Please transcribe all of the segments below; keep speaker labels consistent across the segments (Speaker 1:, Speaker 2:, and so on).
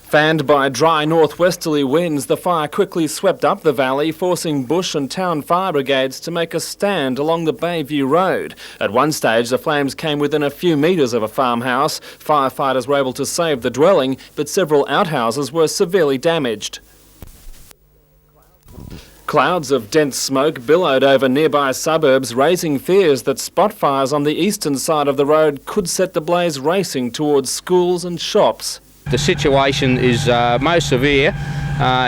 Speaker 1: Fanned by dry northwesterly winds, the fire quickly swept up the valley, forcing bush and town fire brigades to make a stand along the Bayview Road. At one stage, the flames came within a few metres of a farmhouse. Firefighters were able to save the dwelling, but several outhouses were severely damaged. Clouds of dense smoke billowed over nearby suburbs, raising fears that spot fires on the eastern side of the road could set the blaze racing towards schools and shops.
Speaker 2: The situation is most severe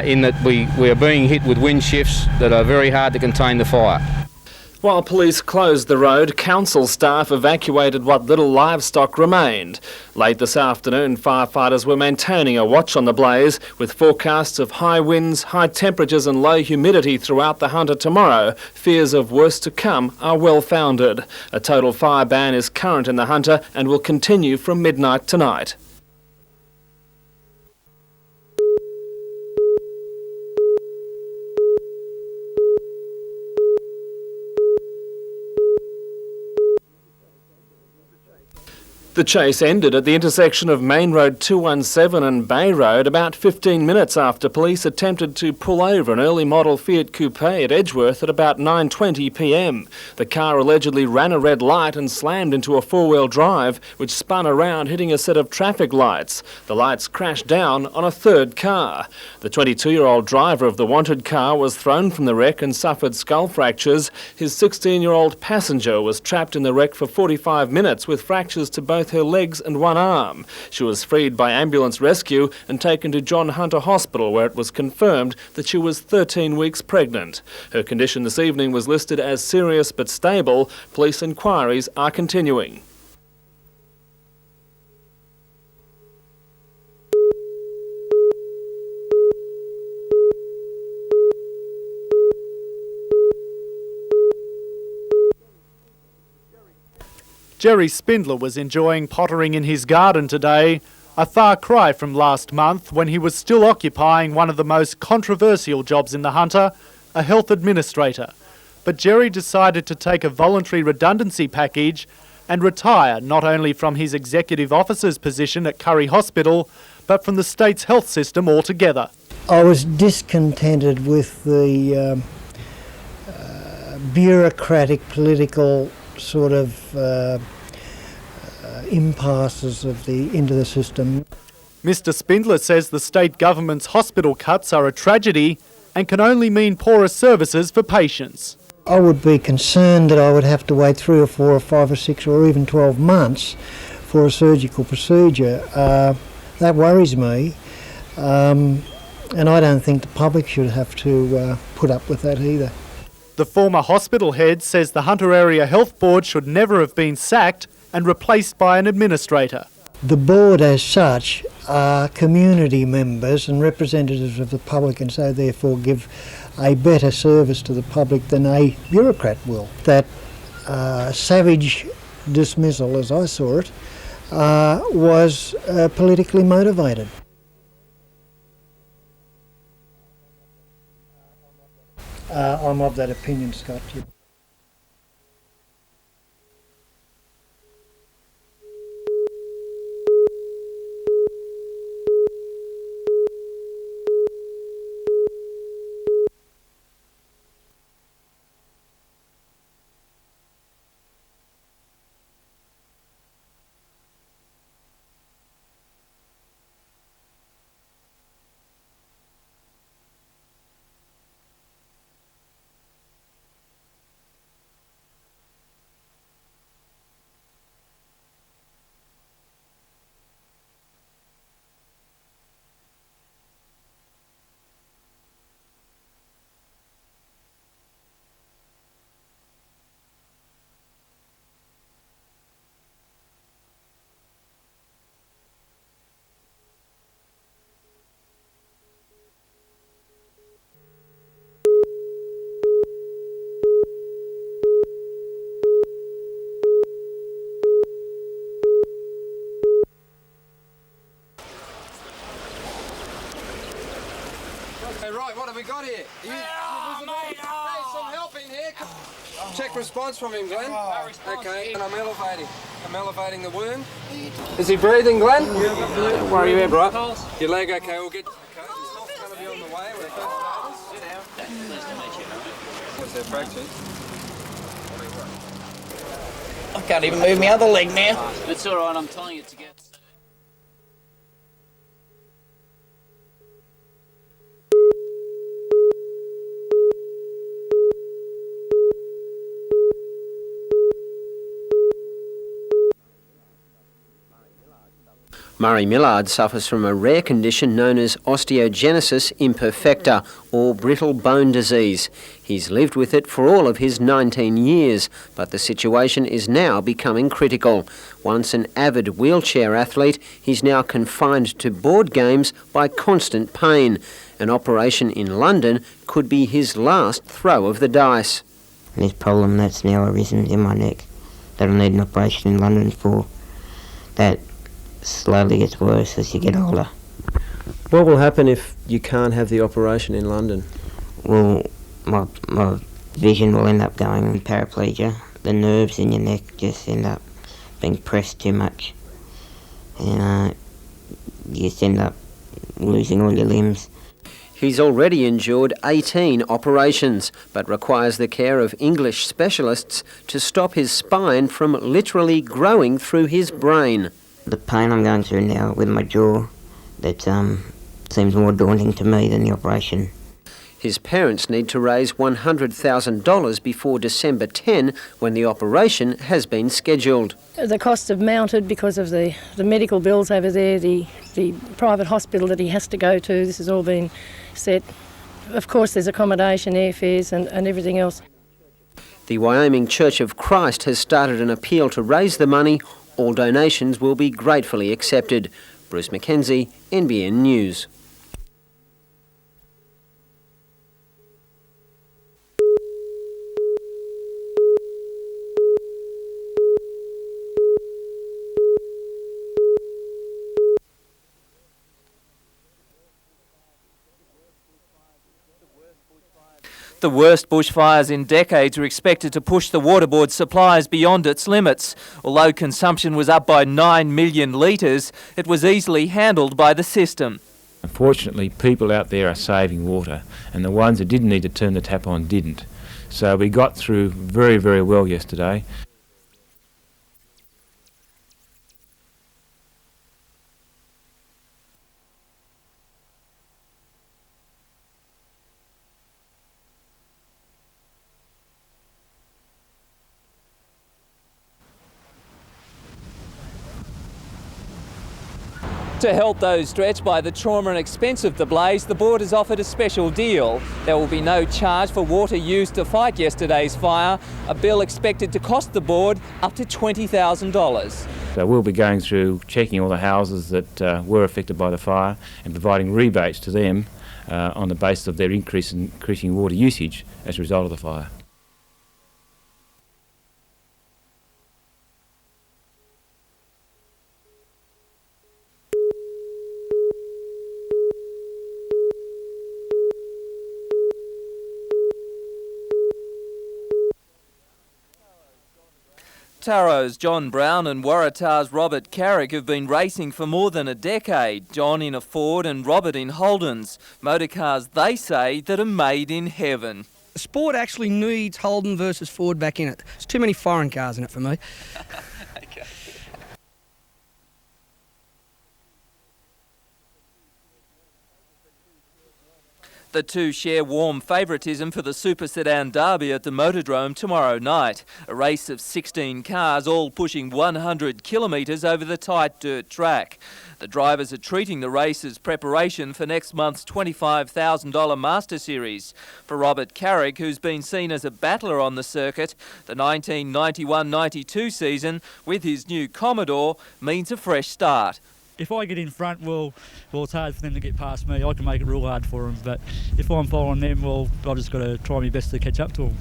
Speaker 2: in that we are being hit with wind shifts that are very hard to contain the fire.
Speaker 1: While police closed the road, council staff evacuated what little livestock remained. Late this afternoon, firefighters were maintaining a watch on the blaze, with forecasts of high winds, high temperatures and low humidity throughout the Hunter tomorrow. Fears of worse to come are well founded. A total fire ban is current in the Hunter and will continue from midnight tonight. The chase ended at the intersection of Main Road 217 and Bay Road about 15 minutes after police attempted to pull over an early model Fiat Coupe at Edgeworth at about 9:20 p.m. The car allegedly ran a red light and slammed into a four-wheel drive, which spun around, hitting a set of traffic lights. The lights crashed down on a third car. The 22-year-old driver of the wanted car was thrown from the wreck and suffered skull fractures. His 16-year-old passenger was trapped in the wreck for 45 minutes with fractures to both her legs and one arm. She was freed by ambulance rescue and taken to John Hunter Hospital, where it was confirmed that she was 13 weeks pregnant. Her condition this evening was listed as serious but stable. Police inquiries are continuing.
Speaker 3: Jerry Spindler was enjoying pottering in his garden today, a far cry from last month when he was still occupying one of the most controversial jobs in the Hunter, a health administrator. But Jerry decided to take a voluntary redundancy package and retire not only from his executive officer's position at Curry Hospital, but from the state's health system altogether.
Speaker 4: I was discontented with the bureaucratic, political sort of impasses into the system.
Speaker 3: Mr. Spindler says the state government's hospital cuts are a tragedy and can only mean poorer services for patients.
Speaker 4: I would be concerned that I would have to wait 3 or 4 or 5 or 6 or even 12 months for a surgical procedure. That worries me, and I don't think the public should have to put up with that either.
Speaker 3: The former hospital head says the Hunter Area Health Board should never have been sacked and replaced by an administrator.
Speaker 4: The board as such are community members and representatives of the public, and so therefore give a better service to the public than a bureaucrat will. That savage dismissal, as I saw it, was politically motivated. I'm of that opinion, Scott.
Speaker 5: Hey, right, what have we got here? Hey, some help in here. Check response from him, Glenn. Okay, and I'm elevating the wound. Is he breathing, Glenn? Don't worry about it. Right. Your leg okay, we'll get... Okay, his health's going to be on the way. We're What's their fractures?
Speaker 6: I can't even move my other leg now. It's all right, I'm tying it together.
Speaker 7: Murray Millard suffers from a rare condition known as osteogenesis imperfecta, or brittle bone disease. He's lived with it for all of his 19 years, but the situation is now becoming critical. Once an avid wheelchair athlete, he's now confined to board games by constant pain. An operation in London could be his last throw of the dice.
Speaker 8: This problem that's now arisen in my neck, that I need an operation in London for, that slowly gets worse as you get older.
Speaker 7: What will happen if you can't have the operation in London?
Speaker 8: Well, my vision will end up going paraplegia. The nerves in your neck just end up being pressed too much. And you just end up losing all your limbs.
Speaker 7: He's already endured 18 operations, but requires the care of English specialists to stop his spine from literally growing through his brain.
Speaker 8: The pain I'm going through now with my jaw, that seems more daunting to me than the operation.
Speaker 7: His parents need to raise $100,000 before December 10, when the operation has been scheduled.
Speaker 9: The costs have mounted because of the medical bills over there, the private hospital that he has to go to. This has all been set. Of course, there's accommodation, airfares and everything else.
Speaker 7: The Wyoming Church of Christ has started an appeal to raise the money. All donations will be gratefully accepted. Bruce McKenzie, NBN News.
Speaker 10: The worst bushfires in decades are expected to push the water board's supplies beyond its limits. Although consumption was up by 9 million litres, it was easily handled by the system.
Speaker 11: Unfortunately, people out there are saving water, and the ones that didn't need to turn the tap on didn't. So we got through very, very well yesterday.
Speaker 10: To help those stretched by the trauma and expense of the blaze, the board has offered a special deal. There will be no charge for water used to fight yesterday's fire, a bill expected to cost the board up to $20,000.
Speaker 11: So we'll be going through checking all the houses that were affected by the fire and providing rebates to them on the basis of their increasing water usage as a result of the fire.
Speaker 10: Taro's John Brown and Waratah's Robert Carrick have been racing for more than a decade. John in a Ford and Robert in Holdens. Motorcars, they say, that are made in heaven.
Speaker 12: The sport actually needs Holden versus Ford back in it. There's too many foreign cars in it for me.
Speaker 10: Okay. The two share warm favouritism for the Super Sedan Derby at the Motordrome tomorrow night. A race of 16 cars, all pushing 100 kilometres over the tight dirt track. The drivers are treating the race as preparation for next month's $25,000 Master Series. For Robert Carrick, who's been seen as a battler on the circuit, the 1991-92 season, with his new Commodore, means a fresh start.
Speaker 13: If I get in front, well, it's hard for them to get past me. I can make it real hard for them. But if I'm following them, well, I've just got to try my best to catch up to them.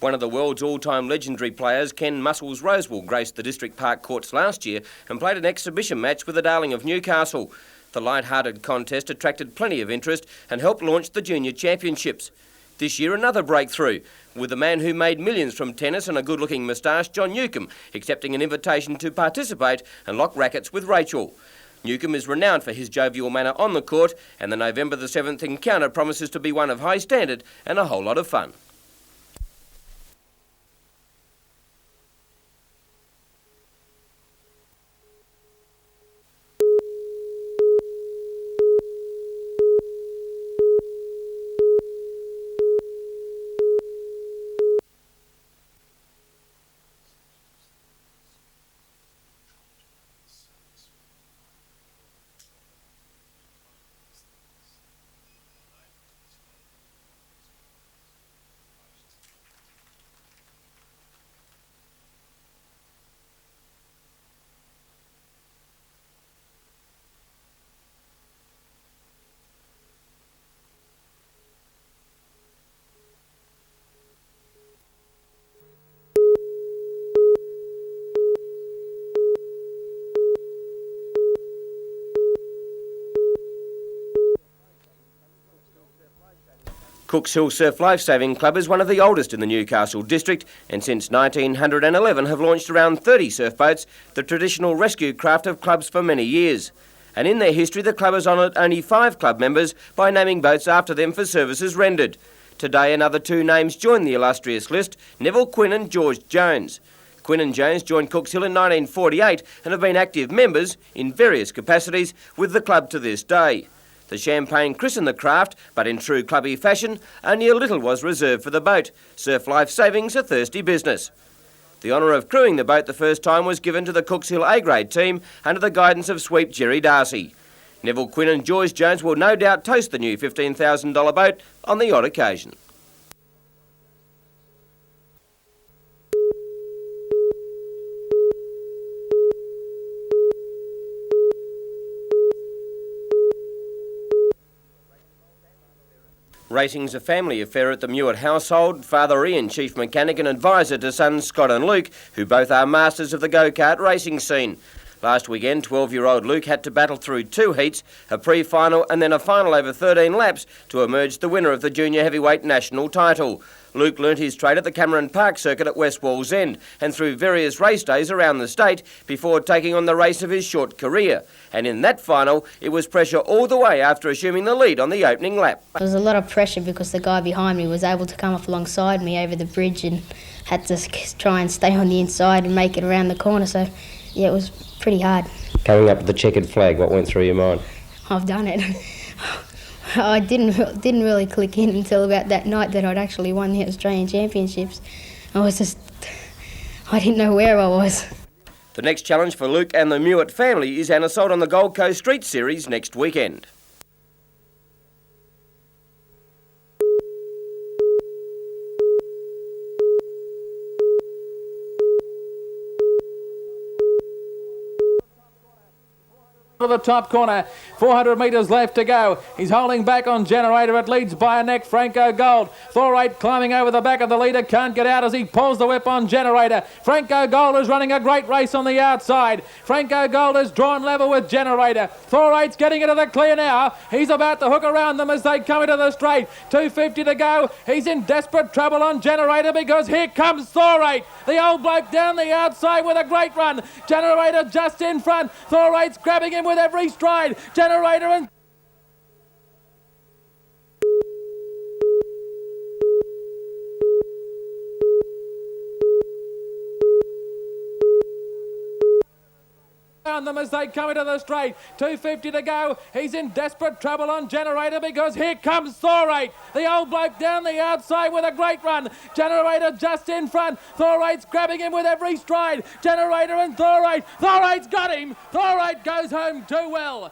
Speaker 14: One of the world's all-time legendary players, Ken Muscles Rosewell, graced the District Park courts last year and played an exhibition match with the Darling of Newcastle. The light-hearted contest attracted plenty of interest and helped launch the Junior Championships. This year, another breakthrough, with the man who made millions from tennis and a good-looking moustache, John Newcombe, accepting an invitation to participate and lock rackets with Rachel. Newcombe is renowned for his jovial manner on the court, and the November the 7th encounter promises to be one of high standard and a whole lot of fun. Cooks Hill Surf Lifesaving Club is one of the oldest in the Newcastle district, and since 1911 have launched around 30 surf boats, the traditional rescue craft of clubs for many years. And in their history, the club has honoured only 5 club members by naming boats after them for services rendered. Today, another 2 names join the illustrious list, Neville Quinn and George Jones. Quinn and Jones joined Cooks Hill in 1948 and have been active members in various capacities with the club to this day. The Champagne christened the craft, but in true clubby fashion, only a little was reserved for the boat. Surf life saving's a thirsty business. The honour of crewing the boat the first time was given to the Cooks Hill A-grade team under the guidance of sweep Jerry Darcy. Neville Quinn and George Jones will no doubt toast the new $15,000 boat on the odd occasion. Racing's a family affair at the Mewett household. Father Ian, chief mechanic and advisor to sons Scott and Luke, who both are masters of the go-kart racing scene. Last weekend, 12-year-old Luke had to battle through 2 heats, a pre-final and then a final over 13 laps to emerge the winner of the junior heavyweight national title. Luke learnt his trade at the Cameron Park circuit at West Wallsend and through various race days around the state before taking on the race of his short career. And in that final, it was pressure all the way after assuming the lead on the opening lap.
Speaker 15: There was a lot of pressure because the guy behind me was able to come up alongside me over the bridge and had to try and stay on the inside and make it around the corner. So, yeah, it was pretty hard.
Speaker 14: Coming up with the checkered flag, what went through your mind?
Speaker 15: I've done it. I didn't really click in until about that night that I'd actually won the Australian Championships. I didn't know where I was.
Speaker 14: The next challenge for Luke and the Mewett family is an assault on the Gold Coast Street Series next weekend.
Speaker 16: To the top corner, 400 metres left to go. He's holding back on Generator. It leads by a neck. Franco Gold. Thorate climbing over the back of the leader. Can't get out as he pulls the whip on Generator. Franco Gold is running a great race on the outside. Franco Gold is drawn level with Generator. Thorate's getting into the clear now. He's about to hook around them as they come into the straight. 250 to go. He's in desperate trouble on Generator because here comes Thorate. The old bloke down the outside with a great run. Generator just in front. Thorate's grabbing him with every stride. Generator and them as they come into the straight. 250 to go. He's in desperate trouble on Generator because here comes Thorate. The old bloke down the outside with a great run. Generator just in front. Thorate's grabbing him with every stride. Generator and Thorate. Thorate's got him. Thorate goes home too well.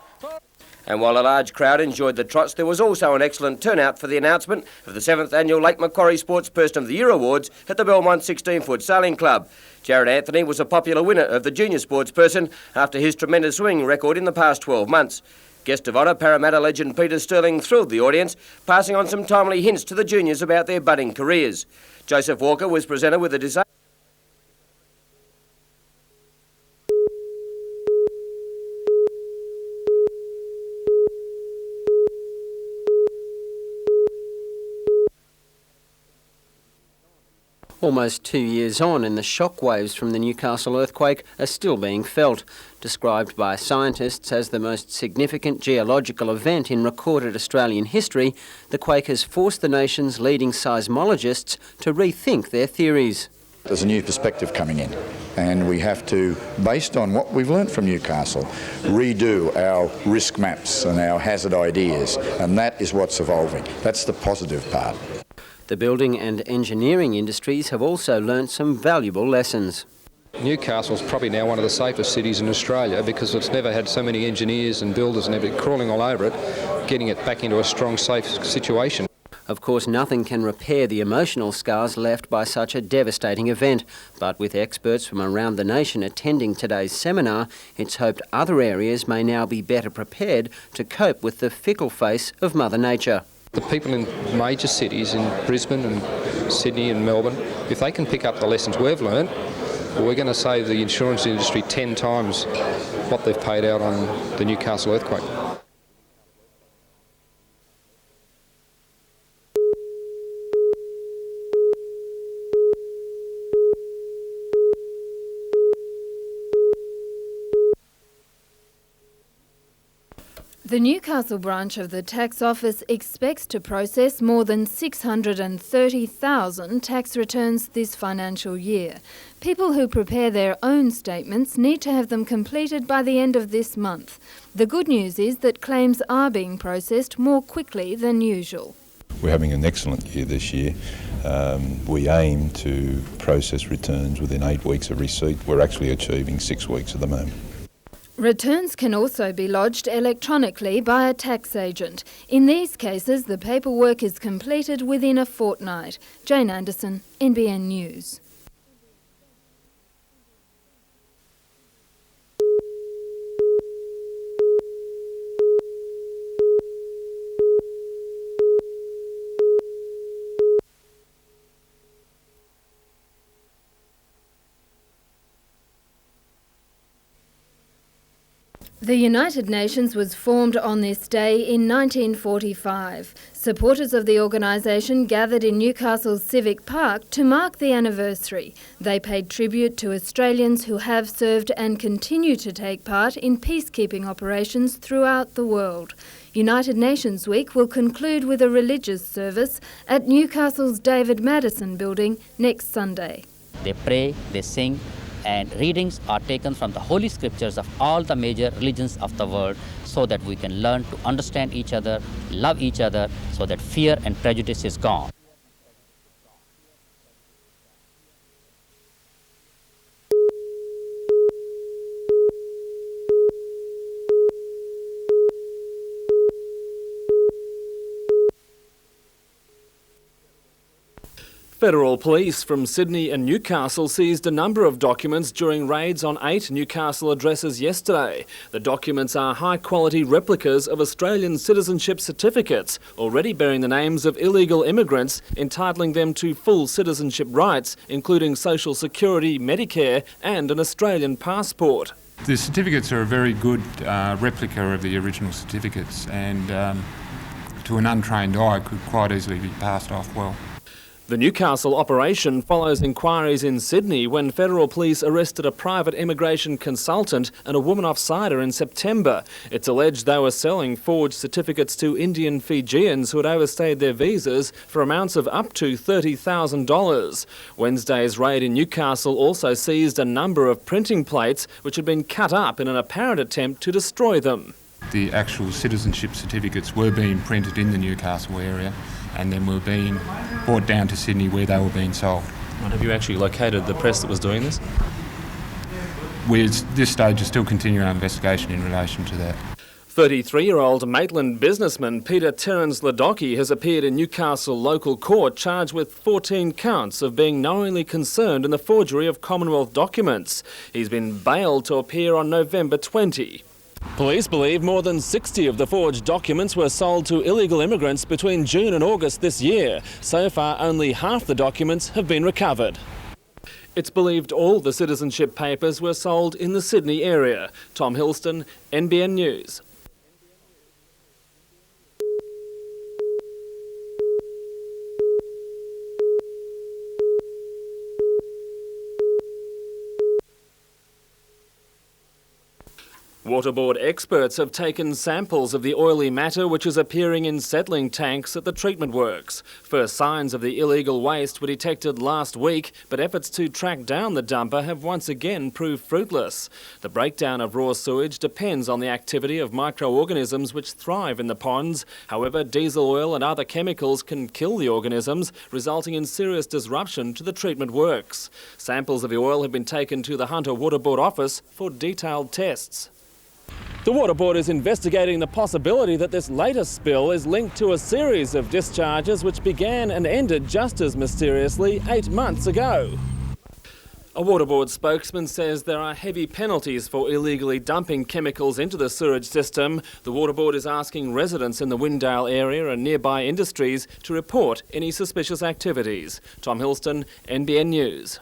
Speaker 14: And while a large crowd enjoyed the trots, there was also an excellent turnout for the announcement of the 7th Annual Lake Macquarie Sportsperson of the Year Awards at the Belmont 16-foot Sailing Club. Jared Anthony was a popular winner of the Junior Sportsperson after his tremendous swimming record in the past 12 months. Guest of honour, Parramatta legend Peter Sterling thrilled the audience, passing on some timely hints to the juniors about their budding careers. Joseph Walker was presenter with a disaster.
Speaker 7: Almost 2 years on, and the shockwaves from the Newcastle earthquake are still being felt. Described by scientists as the most significant geological event in recorded Australian history, the quake has forced the nation's leading seismologists to rethink their theories.
Speaker 17: There's a new perspective coming in, and we have to, based on what we've learnt from Newcastle, redo our risk maps and our hazard ideas, and that is what's evolving. That's the positive part.
Speaker 7: The building and engineering industries have also learnt some valuable lessons.
Speaker 18: Newcastle's probably now one of the safest cities in Australia because it's never had so many engineers and builders and everything crawling all over it, getting it back into a strong, safe situation.
Speaker 7: Of course, nothing can repair the emotional scars left by such a devastating event, but with experts from around the nation attending today's seminar, it's hoped other areas may now be better prepared to cope with the fickle face of Mother Nature.
Speaker 18: The people in major cities, in Brisbane and Sydney and Melbourne, if they can pick up the lessons we've learned, we're going to save the insurance industry 10 times what they've paid out on the Newcastle earthquake.
Speaker 19: The Newcastle branch of the Tax Office expects to process more than 630,000 tax returns this financial year. People who prepare their own statements need to have them completed by the end of this month. The good news is that claims are being processed more quickly than usual.
Speaker 20: We're having an excellent year this year. We aim to process returns within 8 weeks of receipt. We're actually achieving 6 weeks at the moment.
Speaker 19: Returns can also be lodged electronically by a tax agent. In these cases, the paperwork is completed within a fortnight. Jane Anderson, NBN News. The United Nations was formed on this day in 1945. Supporters of the organisation gathered in Newcastle's Civic Park to mark the anniversary. They paid tribute to Australians who have served and continue to take part in peacekeeping operations throughout the world. United Nations Week will conclude with a religious service at Newcastle's David Madison building next Sunday.
Speaker 21: They pray, they sing, and readings are taken from the holy scriptures of all the major religions of the world so that we can learn to understand each other, love each other, so that fear and prejudice is gone.
Speaker 1: Federal police from Sydney and Newcastle seized a number of documents during raids on 8 Newcastle addresses yesterday. The documents are high-quality replicas of Australian citizenship certificates, already bearing the names of illegal immigrants, entitling them to full citizenship rights, including social security, Medicare and an Australian passport.
Speaker 22: The certificates are a very good replica of the original certificates, and to an untrained eye could quite easily be passed off well.
Speaker 1: The Newcastle operation follows inquiries in Sydney when federal police arrested a private immigration consultant and a woman off-sider in September. It's alleged they were selling forged certificates to Indian Fijians who had overstayed their visas for amounts of up to $30,000. Wednesday's raid in Newcastle also seized a number of printing plates which had been cut up in an apparent attempt to destroy them.
Speaker 22: The actual citizenship certificates were being printed in the Newcastle area and then were being brought down to Sydney where they were being sold.
Speaker 23: Have you actually located the press that was doing this?
Speaker 22: We, at this stage, are still continuing our investigation in relation to that.
Speaker 1: 33-year-old Maitland businessman Peter Terence Ladocki has appeared in Newcastle local court charged with 14 counts of being knowingly concerned in the forgery of Commonwealth documents. He's been bailed to appear on November 20. Police believe more than 60 of the forged documents were sold to illegal immigrants between June and August this year. So far, only half the documents have been recovered. It's believed all the citizenship papers were sold in the Sydney area. Tom Hilston, NBN News. Water Board experts have taken samples of the oily matter which is appearing in settling tanks at the treatment works. First signs of the illegal waste were detected last week, but efforts to track down the dumper have once again proved fruitless. The breakdown of raw sewage depends on the activity of microorganisms which thrive in the ponds. However, diesel oil and other chemicals can kill the organisms, resulting in serious disruption to the treatment works. Samples of the oil have been taken to the Hunter Water Board office for detailed tests. The Water Board is investigating the possibility that this latest spill is linked to a series of discharges which began and ended just as mysteriously 8 months ago. A Water Board spokesman says there are heavy penalties for illegally dumping chemicals into the sewage system. The Water Board is asking residents in the Windale area and nearby industries to report any suspicious activities. Tom Hilston, NBN News.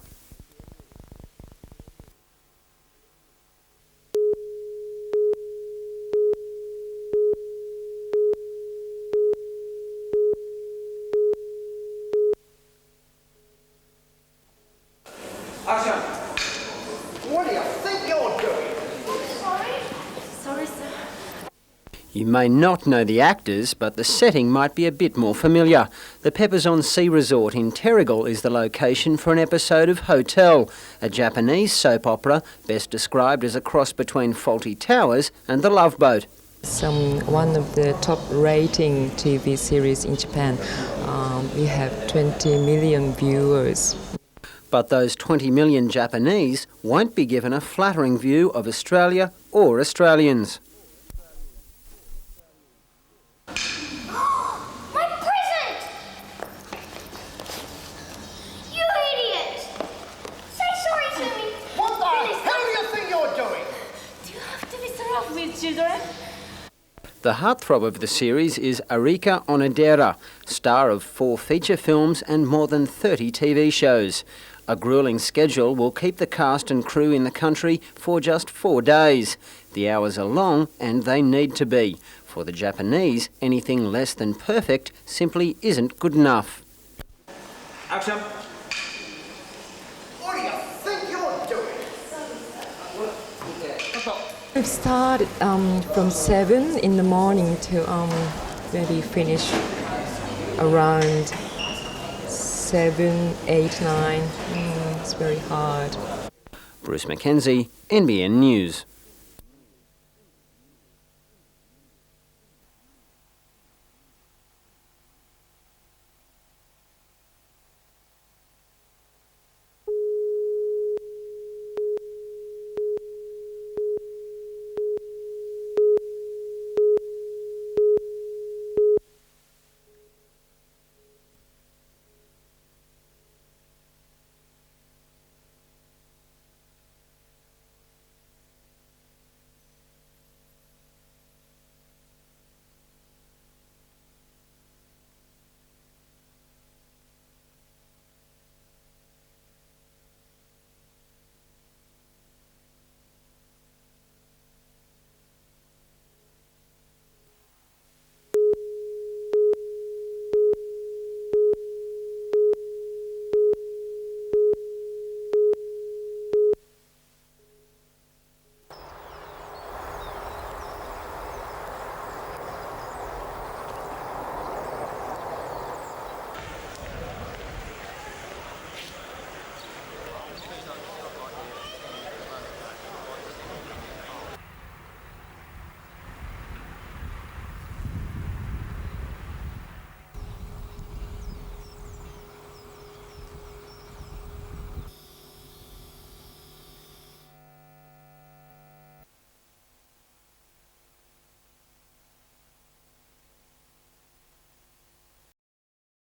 Speaker 2: What do you think you're doing?
Speaker 3: Sorry, sir.
Speaker 7: You may not know the actors, but the setting might be a bit more familiar. The Peppers on Sea Resort in Terrigal is the location for an episode of Hotel, a Japanese soap opera best described as a cross between Fawlty Towers and The Love Boat.
Speaker 3: It's one of the top rating TV series in Japan. We have 20 million viewers.
Speaker 7: But those 20 million Japanese won't be given a flattering view of Australia or Australians.
Speaker 2: My present! You idiot! Say sorry to me. What the hell do you think you're doing?
Speaker 3: Do you have to be so rough with children?
Speaker 7: The heartthrob of the series is Arika Onodera, star of 4 feature films and more than 30 TV shows. A gruelling schedule will keep the cast and crew in the country for just 4 days. The hours are long and they need to be. For the Japanese, anything less than perfect simply isn't good enough.
Speaker 2: Action! What do you think you're doing?
Speaker 3: We've started from 7 in the morning to maybe finish around 7, 8, 9. It's very hard.
Speaker 7: Bruce Mackenzie, NBN News.